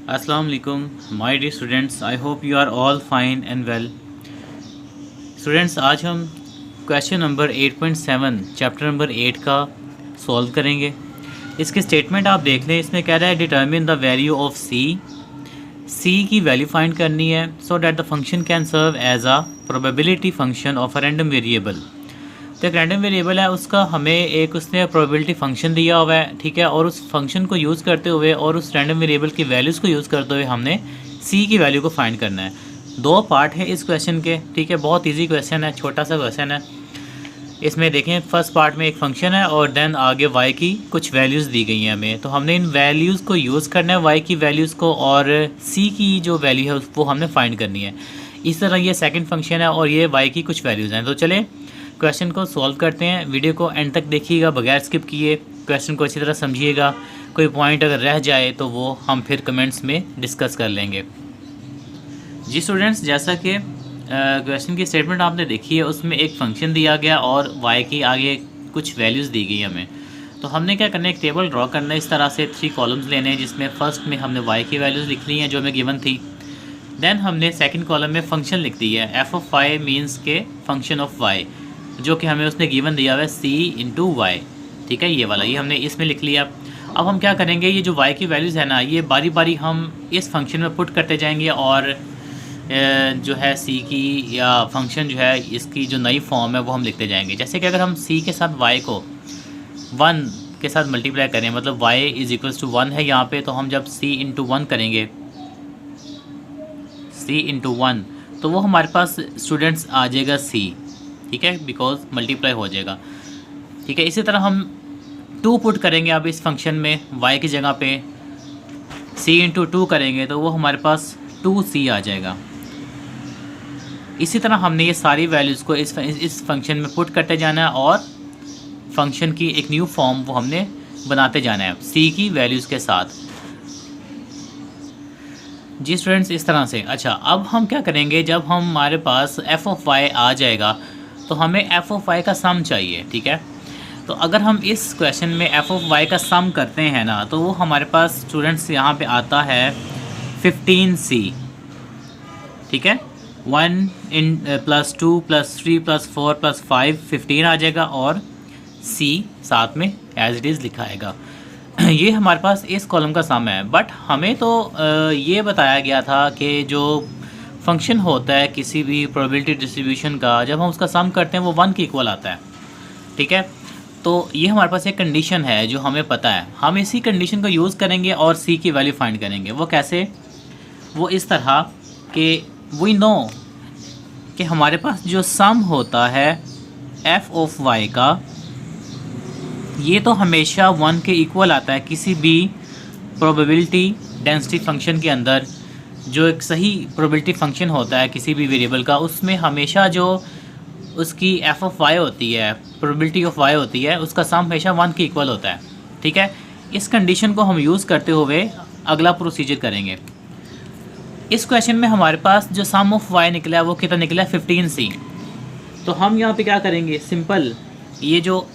अस्सलाम वालेकुम my dear students, I hope you are all fine and well. Students, आज हम क्वेश्चन नंबर 8.7 चैप्टर नंबर 8 का solve करेंगे। इसके स्टेटमेंट आप देख लें। इसमें कह रहा है determine the value of C की वैल्यू फाइंड करनी है so that the function can serve as a probability function of a random variable. तो एक रैंडम वेरिएबल है, उसका हमें एक उसने प्रोबेबिलिटी फंक्शन दिया हुआ है, ठीक है। और उस फंक्शन को यूज़ करते हुए और उस रैंडम वेरिएबल की वैल्यूज़ को यूज़ करते हुए हमने सी की वैल्यू को फाइंड करना है। दो पार्ट है इस क्वेश्चन के, ठीक है। बहुत इजी क्वेश्चन है, छोटा सा क्वेश्चन है। इसमें देखें, फर्स्ट पार्ट में एक फंक्शन है और देन आगे वाई की कुछ वैल्यूज़ दी गई हैं हमें, तो हमने इन वैल्यूज़ को यूज़ करना है, वाई की वैल्यूज़ को, और सी की जो वैल्यू है वो हमने फाइंड करनी है। इस तरह ये सेकंड फंक्शन है और ये वाई की कुछ वैल्यूज़ हैं। तो चलें क्वेश्चन को सॉल्व करते हैं। वीडियो को एंड तक देखिएगा बगैर स्किप किए, क्वेश्चन को अच्छी तरह समझिएगा। कोई पॉइंट अगर रह जाए तो वो हम फिर कमेंट्स में डिस्कस कर लेंगे। जी स्टूडेंट्स, जैसा कि क्वेश्चन की स्टेटमेंट आपने देखी है, उसमें एक फंक्शन दिया गया और वाई की आगे कुछ वैल्यूज़ दी गई हमें। तो हमने क्या करना है, एक टेबल ड्रॉ करना है। इस तरह से 3 कॉलम्स लेने हैं, जिसमें फर्स्ट में हमने वाई की वैल्यूज़ लिख ली हैं जो हमें गिवन थी। देन हमने सेकंड कॉलम में फंक्शन लिख दी है, एफ ऑफ वाई मीन्स के फंक्शन ऑफ वाई, जो कि हमें उसने गिवन दिया हुआ है सी इंटू वाई, ठीक है। ये वाला ये हमने इसमें लिख लिया। अब हम क्या करेंगे, ये जो वाई की वैल्यूज़ है ना, ये बारी बारी हम इस फंक्शन में पुट करते जाएंगे और जो है सी की या फंक्शन जो है इसकी जो नई फॉर्म है वो हम लिखते जाएंगे। जैसे कि अगर हम सी के साथ वाई को 1 के साथ मल्टीप्लाई करें, मतलब y इज़ इक्वल्स टू 1 है यहाँ पे, तो हम जब c इंटू 1 करेंगे, c इंटू 1, तो वो हमारे पास स्टूडेंट्स आ जाएगा c, ठीक है, बिकॉज मल्टीप्लाई हो जाएगा, ठीक है। इसी तरह हम 2 पुट करेंगे अब इस फंक्शन में, y की जगह पे c इंटू 2 करेंगे तो वो हमारे पास 2c आ जाएगा। इसी तरह हमने ये सारी वैल्यूज़ को इस फंक्शन में पुट करते जाना है और फंक्शन की एक न्यू फॉर्म वो हमने बनाते जाना है c की वैल्यूज़ के साथ। जी स्टूडेंट्स, इस तरह से। अच्छा, अब हम क्या करेंगे, जब हमारे पास f ऑफ y आ जाएगा तो हमें f ऑफ y का सम चाहिए, ठीक है। तो अगर हम इस क्वेश्चन में f ऑफ y का सम करते हैं ना, तो वो हमारे पास स्टूडेंट्स यहाँ पे आता है 15c, ठीक है। 1 प्लस 2 प्लस 3 प्लस 4 प्लस 5 15 आ जाएगा और c साथ में एज इट इज़ लिखाएगा। ये हमारे पास इस कॉलम का सम है। बट हमें तो ये बताया गया था कि जो फंक्शन होता है किसी भी प्रोबेबिलिटी डिस्ट्रीब्यूशन का, जब हम उसका सम करते हैं वो 1 के इक्वल आता है, ठीक है। तो ये हमारे पास एक कंडीशन है जो हमें पता है, हम इसी कंडीशन को यूज़ करेंगे और सी की वैल्यू फाइंड करेंगे। वो कैसे, वो इस तरह कि वी नो कि हमारे पास जो सम होता है एफ ऑफ वाई का, ये तो हमेशा 1 के इक्वल आता है किसी भी प्रोबेबिलिटी डेंसिटी फंक्शन के अंदर। जो एक सही प्रोबेबिलिटी फंक्शन होता है किसी भी वेरिएबल का, उसमें हमेशा जो उसकी एफ ऑफ वाई होती है, प्रोबेबिलिटी ऑफ वाई होती है, उसका सम हमेशा 1 के इक्वल होता है, ठीक है। इस कंडीशन को हम यूज़ करते हुए अगला प्रोसीजर करेंगे। इस क्वेश्चन में हमारे पास जो सम ऑफ वाई निकला है वो कितना निकला है, 15c। तो हम यहाँ पे क्या करेंगे, सिंपल ये जो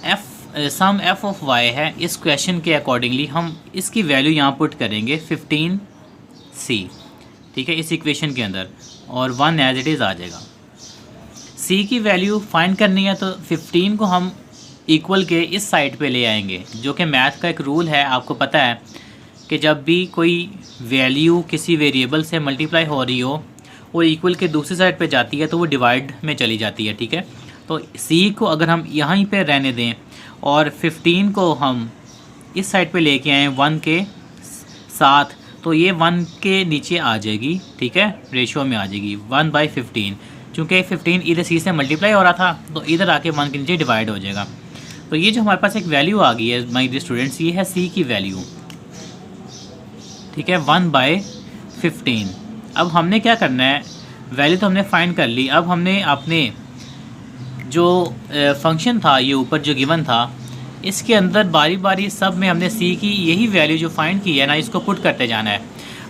सम एफ ऑफ वाई है, इस क्वेश्चन के अकॉर्डिंगली हम इसकी वैल्यू यहाँ पुट करेंगे 15c, ठीक है, इस इक्वेशन के अंदर, और 1 एज इट इज़ आ जाएगा। c की वैल्यू फाइंड करनी है तो 15 को हम इक्वल के इस साइड पे ले आएंगे, जो कि मैथ का एक रूल है। आपको पता है कि जब भी कोई वैल्यू किसी वेरिएबल से मल्टीप्लाई हो रही हो, वो इक्वल के दूसरी साइड पे जाती है तो वो डिवाइड में चली जाती है, ठीक है। तो c को अगर हम यहीं पे रहने दें और 15 को हम इस साइड पे लेके आएँ 1 के साथ, तो ये 1 के नीचे आ जाएगी, ठीक है, रेशियो में आ जाएगी 1/15। चूँकि 15 इधर c से मल्टीप्लाई हो रहा था तो इधर आके 1 के नीचे डिवाइड हो जाएगा। तो ये जो हमारे पास एक वैल्यू आ गई है माय डियर स्टूडेंट्स, ये है c की वैल्यू, ठीक है, 1/15। अब हमने क्या करना है, वैल्यू तो हमने फाइंड कर ली। अब हमने अपने जो फंक्शन था ये ऊपर जो गिवन था, इसके अंदर बारी बारी सब में हमने सी की यही वैल्यू जो फाइंड की है ना, इसको पुट करते जाना है।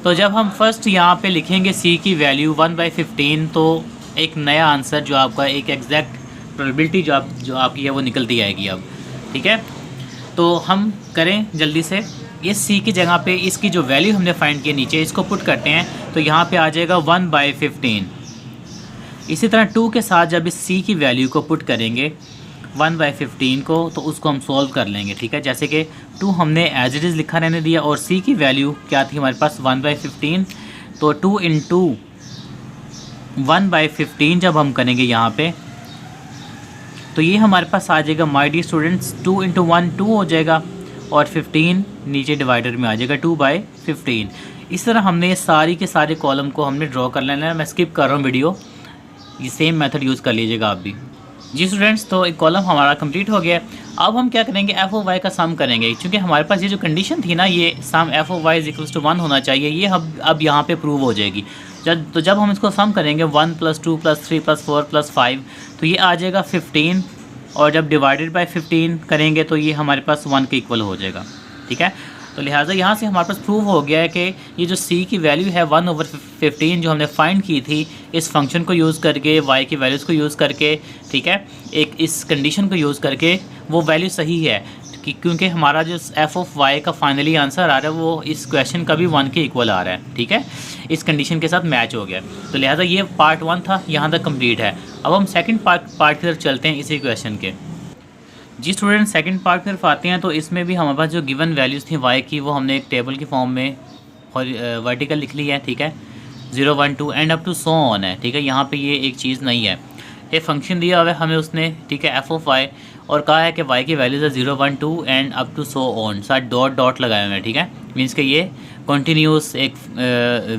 तो जब हम फर्स्ट यहाँ पे लिखेंगे सी की वैल्यू 1/15, तो एक नया आंसर जो आपका एक एग्जैक्ट प्रोबेबिलिटी जो आपकी है वो निकलती आएगी अब, ठीक है। तो हम करें जल्दी से इस c की जगह पे इसकी जो वैल्यू हमने फाइंड की नीचे इसको पुट करते हैं तो यहाँ पे आ जाएगा 1/15। इसी तरह 2 के साथ जब इस c की वैल्यू को पुट करेंगे 1/15 को तो उसको हम सॉल्व कर लेंगे, ठीक है। जैसे कि 2 हमने एज इट इज़ लिखा रहने दिया और c की वैल्यू क्या थी हमारे पास 1/15, तो 2 इंटू 1/15 जब हम करेंगे यहाँ पे तो ये हमारे पास आ जाएगा माय डियर स्टूडेंट्स 2 इंटू 1 2 हो जाएगा और 15 नीचे डिवाइडर में आ जाएगा 2/15। इस तरह हमने ये सारी के सारे कॉलम को हमने ड्रॉ कर लेना है। मैं स्किप कर रहा हूँ वीडियो, ये सेम मेथड यूज़ कर लीजिएगा आप भी। जी स्टूडेंट्स, तो एक कॉलम हमारा कंप्लीट हो गया। अब हम क्या करेंगे, एफ ऑफ वाई का सम करेंगे, क्योंकि हमारे पास ये जो कंडीशन थी ना, ये sum F of Y is equals to 1 होना चाहिए, ये अब यहाँ पे प्रूव हो जाएगी। जब हम इसको सम करेंगे 1 + 2 + 3 + 4 + 5 तो ये आ जाएगा 15, और जब डिवाइडेड बाय 15 करेंगे तो ये हमारे पास 1 के इक्वल हो जाएगा, ठीक है। तो लिहाजा यहाँ से हमारे पास प्रूव हो गया है कि ये जो c की वैल्यू है 1/15 जो हमने फाइंड की थी इस फंक्शन को यूज़ करके, y की वैल्यूज़ को यूज़ करके, ठीक है, एक इस कंडीशन को यूज़ करके वो वैल्यू सही है, क्योंकि हमारा जो एफ ऑफ वाई का फाइनली आंसर आ रहा है वो इस क्वेश्चन का भी 1 के इक्वल आ रहा है, ठीक है, इस कंडीशन के साथ मैच हो गया। तो लिहाजा ये पार्ट 1 था, यहाँ तक कंप्लीट है। अब हम सेकंड पार्ट की तरफ चलते हैं इसी क्वेश्चन के। जी स्टूडेंट, सेकंड पार्ट की तरफ आते हैं। तो इसमें भी हमारे पास जो गिवन वैल्यूज़ थी वाई की वो हमने एक टेबल की फॉर्म में वर्टिकल लिख ली है, ठीक है, 0 1 2 and up to so on है, ठीक है। यहाँ पे ये एक चीज़ नहीं है, ये फंक्शन दिया हुआ है हमें उसने, ठीक है, एफ ऑफ वाई, और कहा है कि वाई की वैल्यूज़ है 0 1 2 and up to so on, साथ डॉट डॉट लगाए हुए हैं, ठीक है, मीन्स कि ये कॉन्टीन्यूस एक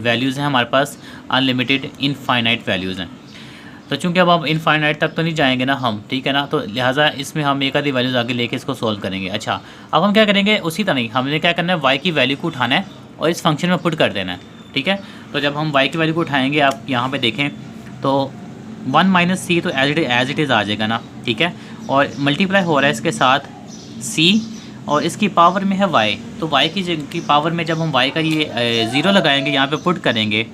वैल्यूज़ हैं हमारे पास, अनलिमिटेड इनफाइनाइट वैल्यूज़ हैं। तो चूँकि अब इनफाइनाइट तक तो नहीं जाएंगे ना हम, ठीक है ना, तो लिहाजा इसमें हम एक आधी वैल्यूज़ आगे लेके इसको सॉल्व करेंगे। अच्छा, अब हम क्या करेंगे, उसी तरह हमने क्या करना है, वाई की वैल्यू को उठाना है और इस फंक्शन में पुट कर देना है, ठीक है। तो जब हम वाई की वैल्यू को उठाएंगे, आप यहाँ पे देखें तो 1 - c तो एज इट इज़ आ जाएगा ना, ठीक है, और मल्टीप्लाई हो रहा है इसके साथ c और इसकी पावर में है y, तो y की पावर में जब हम y का ये 0 लगाएंगे, यहाँ पे पुट करेंगे,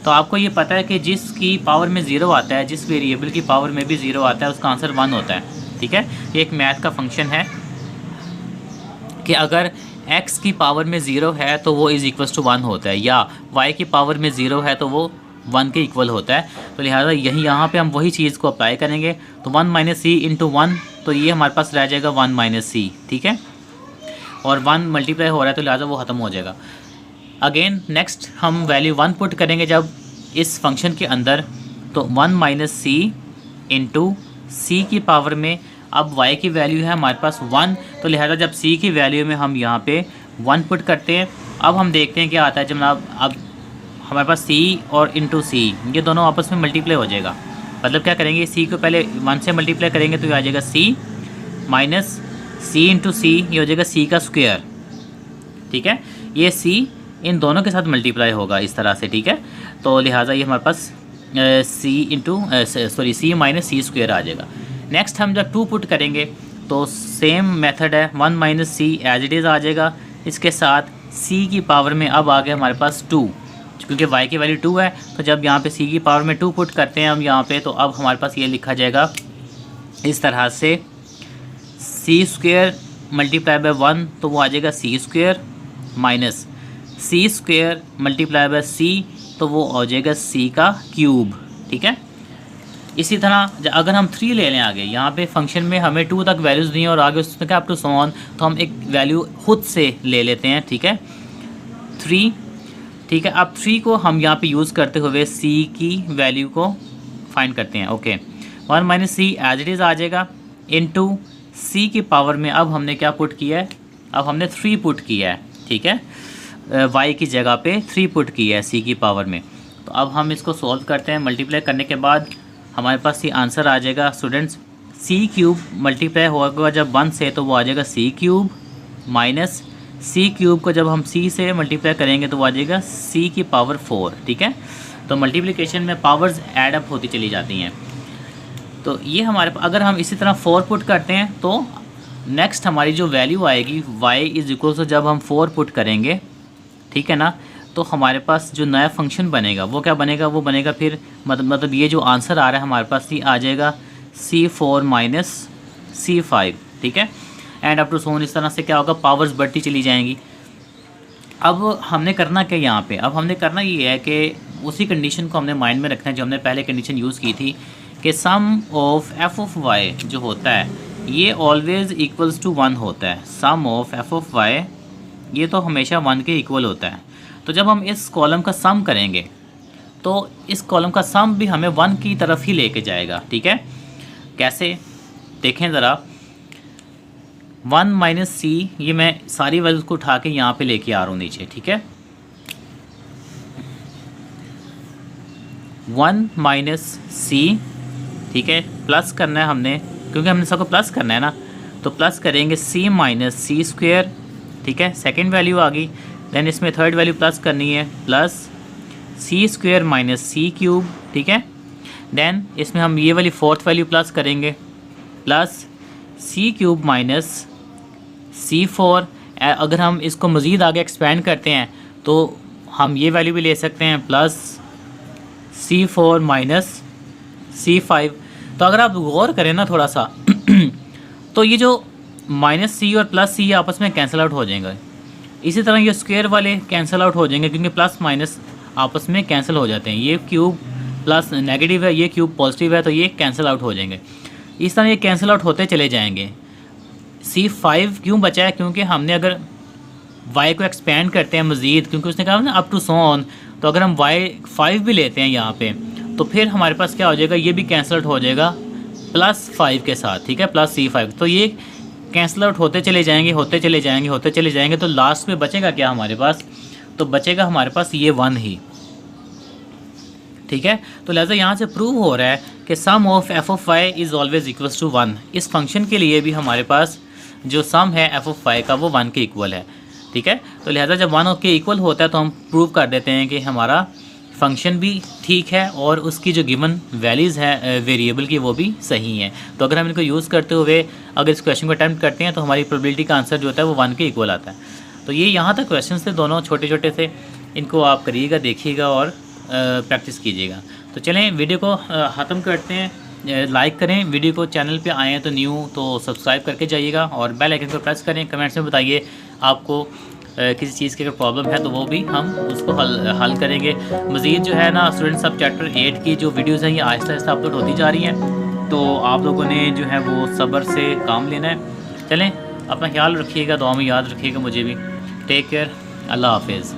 तो आपको ये पता है कि जिसकी पावर में 0 आता है, जिस वेरिएबल की पावर में भी 0 आता है उसका आंसर 1 होता है, ठीक है। ये एक मैथ का फंक्शन है कि अगर x की पावर में 0 है तो वो इज़ इक्वल्स टू 1 होता है, या y की पावर में 0 है तो वो 1 के इक्वल होता है। तो लिहाजा यहाँ पे हम वही चीज़ को अप्लाई करेंगे, तो 1 - c × 1, तो ये हमारे पास रह जाएगा 1 - c, ठीक है, और 1 मल्टीप्लाई हो रहा है तो लिहाजा वो ख़त्म हो जाएगा। अगेन नेक्स्ट हम वैल्यू 1 पुट करेंगे जब इस फंक्शन के अंदर, तो 1 - c × c की पावर में, अब y की वैल्यू है हमारे पास 1, तो लिहाजा जब c की वैल्यू में हम यहाँ पे 1 पुट करते हैं, अब हम देखते हैं क्या आता है जनाब। अब हमारे पास c और × c ये दोनों आपस में मल्टीप्लाई हो जाएगा, मतलब क्या करेंगे, c को पहले 1 से मल्टीप्लाई करेंगे तो ये आ जाएगा c माइनस c × c, ये हो जाएगा c का स्क्वायर, ठीक है, ये c इन दोनों के साथ मल्टीप्लाई होगा इस तरह से, ठीक है। तो लिहाजा ये हमारे पास c माइनस c स्क्वायर आ जाएगा। नेक्स्ट हम जब 2 पुट करेंगे तो सेम मेथड है, 1 - c एज इट इज़ आ जाएगा, इसके साथ c की पावर में अब आ गया हमारे पास 2, क्योंकि y की वैल्यू 2 है, तो जब यहाँ पे c की पावर में 2 पुट करते हैं हम यहाँ पे, तो अब हमारे पास ये लिखा जाएगा इस तरह से, c स्क्वायर मल्टीप्लाई बाय 1 तो वो आ जाएगा c square, minus c square multiply by c तो वो हो जाएगा c का क्यूब, ठीक है। इसी तरह अगर हम 3 ले लें आगे, यहाँ पे फंक्शन में हमें 2 तक वैल्यूज़ दी हैं और आगे उसमें क्या अप टू सो ऑन, तो हम एक वैल्यू खुद से ले लेते हैं, ठीक है, 3, ठीक है। अब 3 को हम यहाँ पे यूज़ करते हुए c की वैल्यू को फाइंड करते हैं, okay, 1 - c as it is आ जाएगा, इनटू c की पावर में अब हमने क्या पुट किया है, अब हमने 3 पुट किया है, ठीक है, y की जगह पे 3 पुट किया है c की पावर में। तो अब हम इसको सॉल्व करते हैं, मल्टीप्लाई करने के बाद हमारे पास ये आंसर आ जाएगा स्टूडेंट्स, c³ मल्टीप्लाई होगा जब 1 से तो वो आ जाएगा c³ माइनस c³ को जब हम c से मल्टीप्लाई करेंगे तो वो आ जाएगा c की पावर 4, ठीक है। तो मल्टीप्लिकेशन में पावर्स ऐड अप होती चली जाती हैं। तो ये हमारे अगर हम इसी तरह 4 पुट करते हैं तो नेक्स्ट हमारी जो वैल्यू आएगी y इज़ इक्वल टू, जब हम 4 पुट करेंगे, ठीक है ना, तो हमारे पास जो नया फंक्शन बनेगा वो क्या बनेगा, वो बनेगा फिर मतलब ये जो आंसर आ रहा है हमारे पास ये आ जाएगा c4 माइनस c5, ठीक है, एंड अप टू सोन, इस तरह से क्या होगा, पावर्स बढ़ती चली जाएंगी। अब हमने करना क्या यहाँ पे, अब हमने करना ये है कि उसी कंडीशन को हमने माइंड में रखना है जो हमने पहले कंडीशन यूज़ की थी कि sum of F of Y जो होता है ये ऑलवेज़ इक्वल्स टू 1 होता है। सम ऑफ एफ ऑफ वाई ये तो हमेशा 1 के इक्वल होता है। तो जब हम इस कॉलम का सम करेंगे तो इस कॉलम का सम भी हमें 1 की तरफ ही लेके जाएगा। ठीक है, कैसे देखें ज़रा। 1 माइनस सी, ये मैं सारी वैल्यूज को उठा के यहाँ पे लेके आ रहा हूँ नीचे। ठीक है, 1 माइनस सी, ठीक है, प्लस करना है हमने क्योंकि हमने सबको प्लस करना है ना, तो प्लस करेंगे सी माइनस सी स्क्वेयर। ठीक है, सेकेंड वैल्यू आ गई। देन इसमें थर्ड वैल्यू प्लस करनी है, प्लस सी स्क्वेयर माइनस सी क्यूब। ठीक है, देन इसमें हम ये वाली फोर्थ वैल्यू प्लस करेंगे, प्लस सी क्यूब माइनस C4। अगर हम इसको मज़ीद आगे एक्सपेंड करते हैं तो हम ये वैल्यू भी ले सकते हैं, प्लस C4 माइनस C5। तो अगर आप गौर करें ना थोड़ा सा तो ये जो माइनस C और प्लस C आपस में कैंसिल आउट हो जाएंगे। इसी तरह ये स्क्वायर वाले कैंसिल आउट हो जाएंगे क्योंकि प्लस माइनस आपस में कैंसिल हो जाते हैं। ये क्यूब प्लस नेगेटिव है, ये क्यूब पॉजिटिव है, तो ये कैंसिल आउट हो जाएंगे। इस तरह ये कैंसिल आउट होते चले जाएंगे। C5 क्यों बचा है, क्योंकि हमने अगर y को एक्सपेंड करते हैं मज़ीद, क्योंकि उसने कहा ना अप टू सो ऑन, तो अगर हम y5 भी लेते हैं यहाँ पे तो फिर हमारे पास क्या हो जाएगा, ये भी कैंसिल आउट हो जाएगा प्लस 5 के साथ। ठीक है, प्लस C5, तो ये कैंसिल आउट होते चले जाएंगे, होते चले जाएंगे, होते चले जाएंगे। तो लास्ट में बचेगा क्या हमारे पास, तो बचेगा हमारे पास ये 1 ही। ठीक है, तो लिहाजा यहाँ से प्रूव हो रहा है कि sum of F of Y is always equals to 1। इस फंक्शन के लिए भी हमारे पास जो सम है एफ ऑफ वाई का वो 1 के इक्वल है। ठीक है, तो लिहाजा जब 1 के इक्वल होता है तो हम प्रूव कर देते हैं कि हमारा फंक्शन भी ठीक है और उसकी जो गिवन वैल्यूज़ है वेरिएबल की वो भी सही हैं। तो अगर हम इनको यूज़ करते हुए अगर इस क्वेश्चन को अटैम्प्ट करते हैं तो हमारी प्रोबेबिलिटी का आंसर जो होता है वो 1 के इक्वल आता है। तो ये यहाँ तक क्वेश्चन थे, दोनों छोटे छोटे से, इनको आप करिएगा, देखिएगा और प्रैक्टिस कीजिएगा। तो चलें वीडियो को ख़त्म करते हैं। लाइक करें वीडियो को, चैनल पे आए हैं तो न्यू तो सब्सक्राइब करके जाइएगा और बेल आइकन को प्रेस करें। कमेंट्स में बताइए आपको किसी चीज़ की अगर प्रॉब्लम है तो वो भी हम उसको हल करेंगे। मज़ीद जो है ना स्टूडेंट सब चैप्टर 8 की जो वीडियोज़ हैं ये आहिस्ता आहिस्ता अपलोड होती जा रही हैं, तो आप लोगों ने जो है वो सब्र से काम लेना है। चलें, अपना ख्याल रखिएगा, दुआ में याद रखिएगा मुझे भी। टेक केयर, अल्लाह हाफिज़।